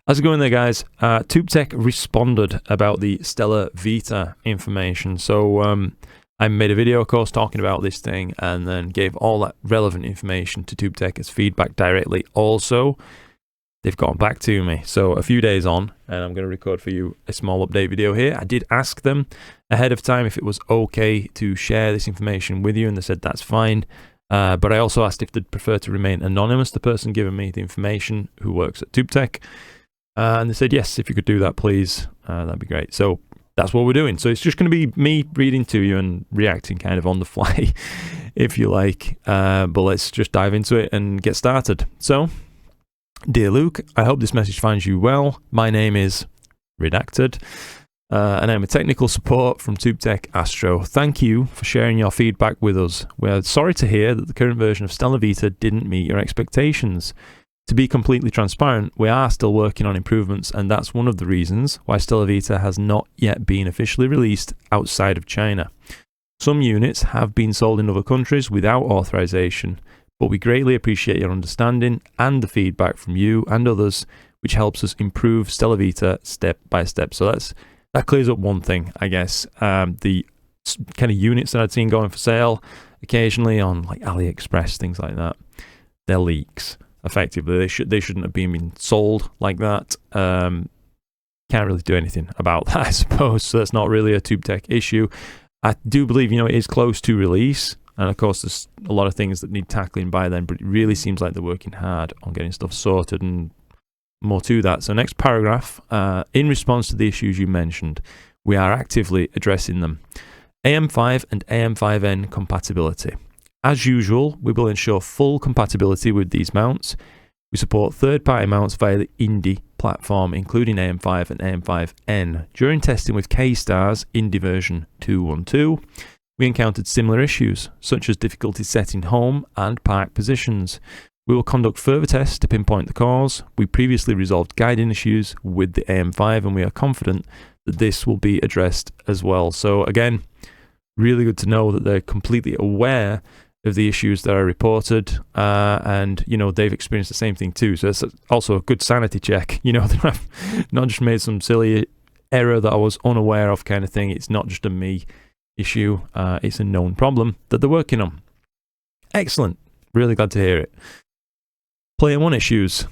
How's it going there, guys? ToupTek responded about the StellaVita information. So I made a video, of course, talking about this thing and then gave all that relevant information to ToupTek as feedback directly. Also, they've gotten back to me. So a few days on, and I'm going to record for you a small update video here. I did ask them ahead of time if it was okay to share this information with you, and they said that's fine. But I also asked if they'd prefer to remain anonymous, the person giving me the information who works at ToupTek. And they said, yes, if you could do that, please, that'd be great. So that's what we're doing. So it's just going to be me reading to you and reacting kind of on the fly, if you like. But let's just dive into it and get started. So, dear Luke, I hope this message finds you well. My name is Redacted, and I'm a technical support from ToupTek Astro. Thank you for sharing your feedback with us. We're sorry to hear that the current version of StellaVita didn't meet your expectations. To be completely transparent, we are still working on improvements, and that's one of the reasons why StellaVita has not yet been officially released outside of China. Some units have been sold in other countries without authorization, but we greatly appreciate your understanding and the feedback from you and others, which helps us improve StellaVita step by step. So that clears up one thing, I guess. The kind of units that I'd seen going for sale occasionally on like AliExpress, things like that, they're leaks. Effectively, they shouldn't have been sold like that. Can't really do anything about that, I suppose. So that's not really a ToupTek issue. I do believe, it is close to release, and of course there's a lot of things that need tackling by then, but it really seems like they're working hard on getting stuff sorted and more to that. So next paragraph, in response to the issues you mentioned, we are actively addressing them. AM5 and AM5N compatibility. As usual, we will ensure full compatibility with these mounts. We support third-party mounts via the Indie platform, including AM5 and AM5N. During testing with K-Star's Indie version 2.12, we encountered similar issues, such as difficulty setting home and park positions. We will conduct further tests to pinpoint the cause. We previously resolved guiding issues with the AM5, and we are confident that this will be addressed as well. So again, really good to know that they're completely aware of the issues that are reported, and they've experienced the same thing too, so it's also a good sanity check. That I've not just made some silly error that I was unaware of kind of thing. It's not just a me issue, it's a known problem that they're working on. Excellent, really glad to hear it. Player 1 issues.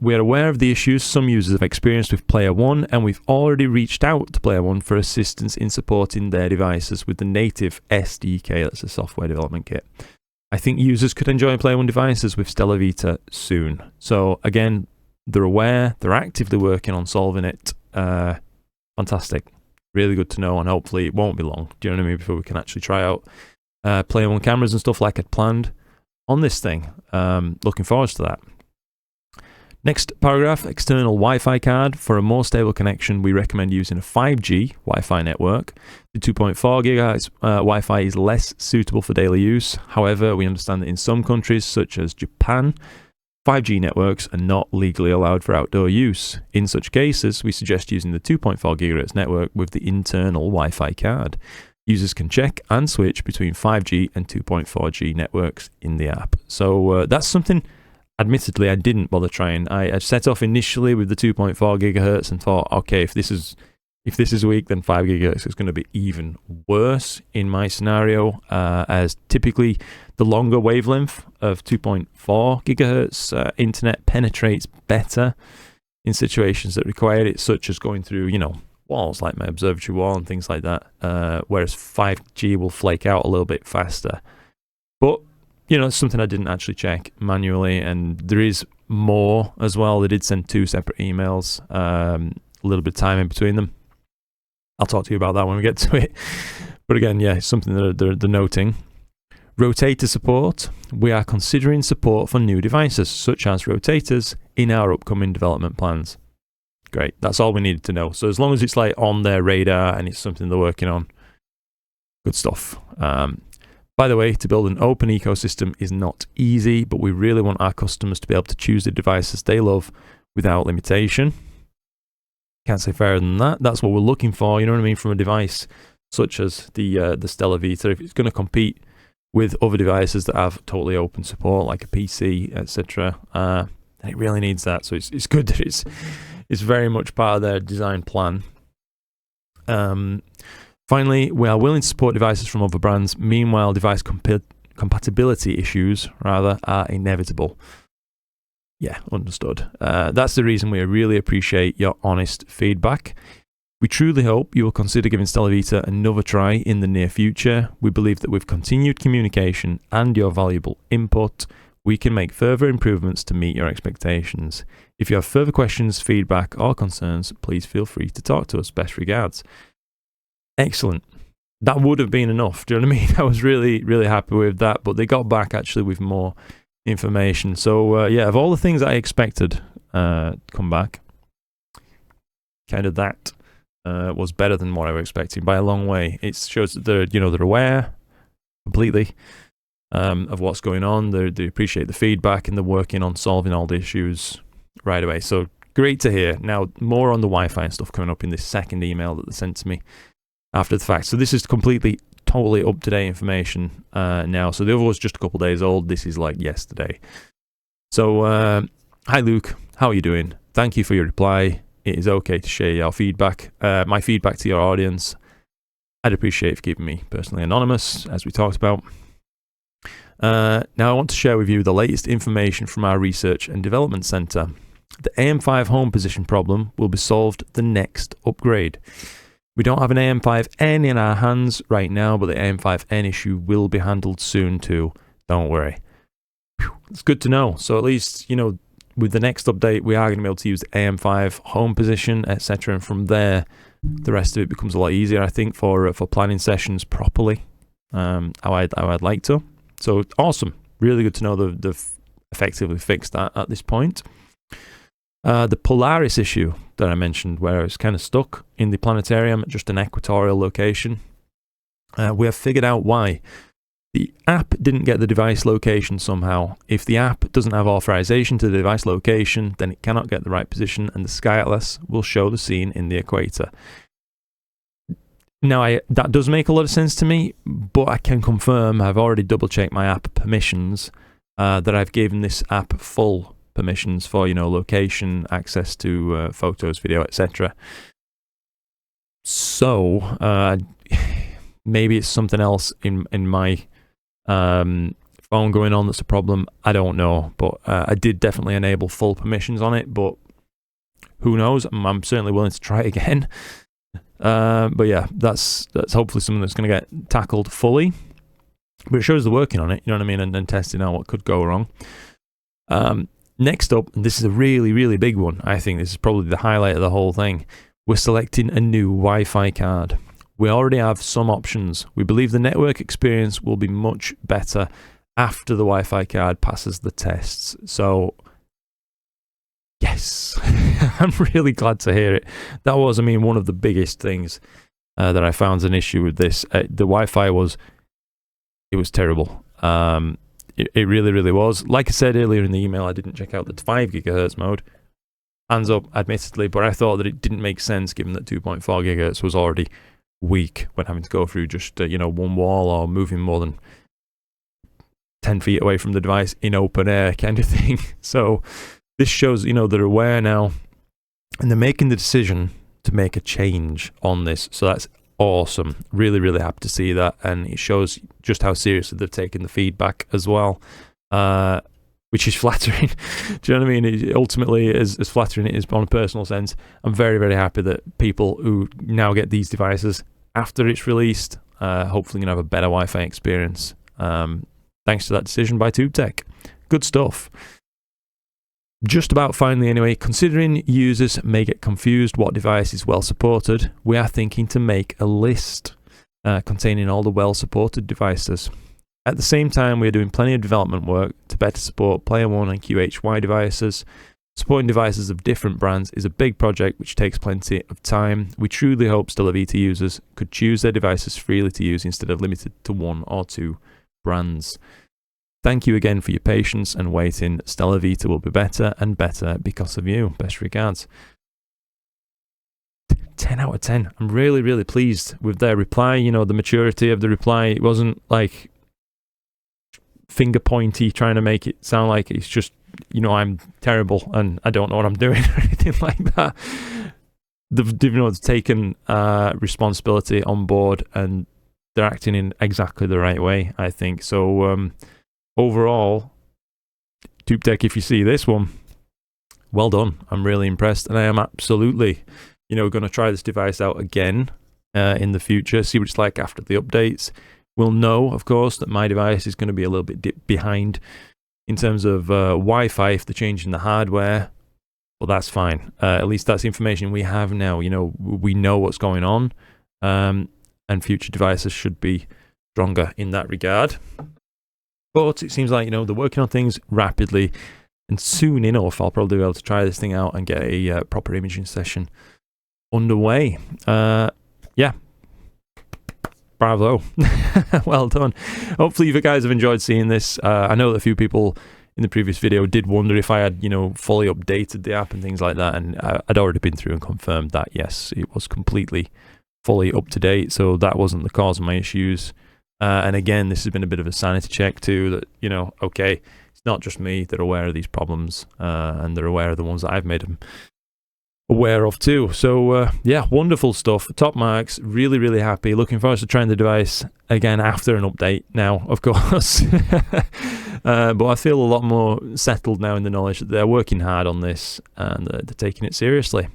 We are aware of the issues some users have experienced with Player 1, and we've already reached out to Player 1 for assistance in supporting their devices with the native SDK, that's a software development kit. I think users could enjoy Player 1 devices with StellaVita soon. So again, they're aware, they're actively working on solving it. Fantastic. Really good to know, and hopefully it won't be long, do you know what I mean, before we can actually try out Player 1 cameras and stuff like I'd planned on this thing. Looking forward to that. Next paragraph, external Wi-Fi card. For a more stable connection, we recommend using a 5G Wi-Fi network. The 2.4 GHz Wi-Fi is less suitable for daily use. However, we understand that in some countries, such as Japan, 5G networks are not legally allowed for outdoor use. In such cases, we suggest using the 2.4 GHz network with the internal Wi-Fi card. Users can check and switch between 5G and 2.4G networks in the app. So that's something, admittedly, I didn't bother trying. I set off initially with the 2.4 gigahertz and thought, okay, if this is weak, then 5 gigahertz is going to be even worse in my scenario, as typically the longer wavelength of 2.4 gigahertz internet penetrates better in situations that require it, such as going through, walls like my observatory wall and things like that, whereas 5G will flake out a little bit faster. But it's something I didn't actually check manually, and there is more as well. They did send 2 separate emails, a little bit of time in between them. I'll talk to you about that when we get to it. But again, yeah, it's something that they're noting. Rotator support. We are considering support for new devices such as rotators in our upcoming development plans. Great, that's all we needed to know. So as long as it's like on their radar and it's something they're working on, good stuff. By the way, to build an open ecosystem is not easy, but we really want our customers to be able to choose the devices they love without limitation. Can't say fairer than that. That's what we're looking for, you know what I mean, from a device such as the StellaVita. If it's going to compete with other devices that have totally open support, like a PC, etc., and it really needs that. So it's good that it's very much part of their design plan. Finally, we are willing to support devices from other brands. Meanwhile, device compatibility issues, rather, are inevitable. Yeah, understood. That's the reason we really appreciate your honest feedback. We truly hope you will consider giving StellaVita another try in the near future. We believe that with continued communication and your valuable input, we can make further improvements to meet your expectations. If you have further questions, feedback, or concerns, please feel free to talk to us. Best regards. Excellent. That would have been enough. Do you know what I mean? I was really, really happy with that, but they got back actually with more information. So, yeah, of all the things I expected come back, kind of that was better than what I was expecting by a long way. It shows that they're aware completely of what's going on. They appreciate the feedback and they're working on solving all the issues right away. So great to hear. Now, more on the Wi-Fi and stuff coming up in this second email that they sent to me after the fact. So this is totally up-to-date information now. So the other was just a couple days old. This is like yesterday. So, hi Luke, how are you doing? Thank you for your reply. It is okay to share your feedback, my feedback to your audience. I'd appreciate if keeping me personally anonymous, as we talked about. Now I want to share with you the latest information from our research and development center. The AM5 home position problem will be solved the next upgrade. We don't have an AM5N in our hands right now, but the AM5N issue will be handled soon too. Don't worry. It's good to know. So at least, with the next update, we are going to be able to use the AM5 home position, etc. And from there, the rest of it becomes a lot easier, I think, for planning sessions properly, how I'd like to. So awesome. Really good to know they've effectively fixed that at this point. The Polaris issue that I mentioned, where I was kind of stuck in the planetarium at just an equatorial location, we have figured out why. The app didn't get the device location somehow. If the app doesn't have authorization to the device location, then it cannot get the right position, and the Sky Atlas will show the scene in the equator. Now, that does make a lot of sense to me, but I can confirm I've already double-checked my app permissions, that I've given this app full permissions for, location, access to photos, video, etc. So, maybe it's something else in my phone going on that's a problem. I don't know, but I did definitely enable full permissions on it, but who knows? I'm certainly willing to try again. But yeah, that's hopefully something that's going to get tackled fully. But it shows they're working on it, you know what I mean, and testing out what could go wrong. Next up, and this is a really, really big one. I think this is probably the highlight of the whole thing. We're selecting a new Wi-Fi card. We already have some options. We believe the network experience will be much better after the Wi-Fi card passes the tests. So, yes, I'm really glad to hear it. That was, one of the biggest things that I found an issue with this. The Wi-Fi was terrible. It really, really was. Like I said earlier in the email, I didn't check out the 5 gigahertz mode. Hands up, admittedly, but I thought that it didn't make sense given that 2.4 gigahertz was already weak when having to go through just, one wall or moving more than 10 feet away from the device in open air kind of thing. So this shows, they're aware now and they're making the decision to make a change on this. So that's awesome. Really, really happy to see that. And it shows just how seriously they've taken the feedback as well, which is flattering. Do you know what I mean? It ultimately, as flattering it is on a personal sense, I'm very, very happy that people who now get these devices after it's released, hopefully going to have a better Wi-Fi experience. Thanks to that decision by ToupTek. Good stuff. Just about finally anyway, considering users may get confused what device is well supported, we are thinking to make a list containing all the well supported devices. At the same time, we are doing plenty of development work to better support Player 1 and QHY devices. Supporting devices of different brands is a big project which takes plenty of time. We truly hope StellaVita users could choose their devices freely to use instead of limited to 1 or 2 brands. Thank you again for your patience and waiting. StellaVita will be better and better because of you. Best regards. 10 out of 10. I'm really, really pleased with their reply. The maturity of the reply. It wasn't like finger pointy trying to make it sound like it's just you know, I'm terrible and I don't know what I'm doing or anything like that. They've taken responsibility on board, and they're acting in exactly the right way, I think. So overall, ToupTek, if you see this one, well done. I'm really impressed, and I am absolutely, you know, going to try this device out again in the future, see what it's like after the updates. We'll know, of course, that my device is going to be a little bit behind in terms of Wi-Fi if they're changing the hardware. Well, that's fine. At least that's information we have now. You know, we know what's going on, and future devices should be stronger in that regard. But it seems like, you know, they're working on things rapidly, and soon enough, I'll probably be able to try this thing out and get a proper imaging session underway. Yeah. Bravo. Well done. Hopefully you guys have enjoyed seeing this. I know that a few people in the previous video did wonder if I had, you know, fully updated the app and things like that, and I'd already been through and confirmed that, yes, it was completely fully up to date, so that wasn't the cause of my issues. And again, this has been a bit of a sanity check too, that, you know, okay, it's not just me, they're aware of these problems, and they're aware of the ones that I've made them aware of too. So yeah, wonderful stuff. Top marks. Really, really happy. Looking forward to trying the device again after an update now, of course. But I feel a lot more settled now in the knowledge that they're working hard on this and they're taking it seriously.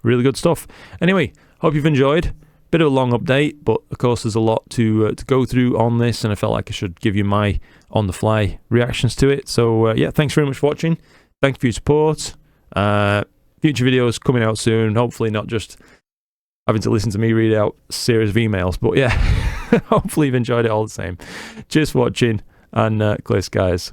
Really good stuff. Anyway, hope you've enjoyed. Bit of a long update, but of course there's a lot to go through on this, and I felt like I should give you my on-the-fly reactions to it. So yeah, thanks very much for watching. Thank you for your support. Future videos coming out soon, hopefully not just having to listen to me read out a series of emails, but yeah, hopefully you've enjoyed it all the same. Cheers for watching, and clear skies.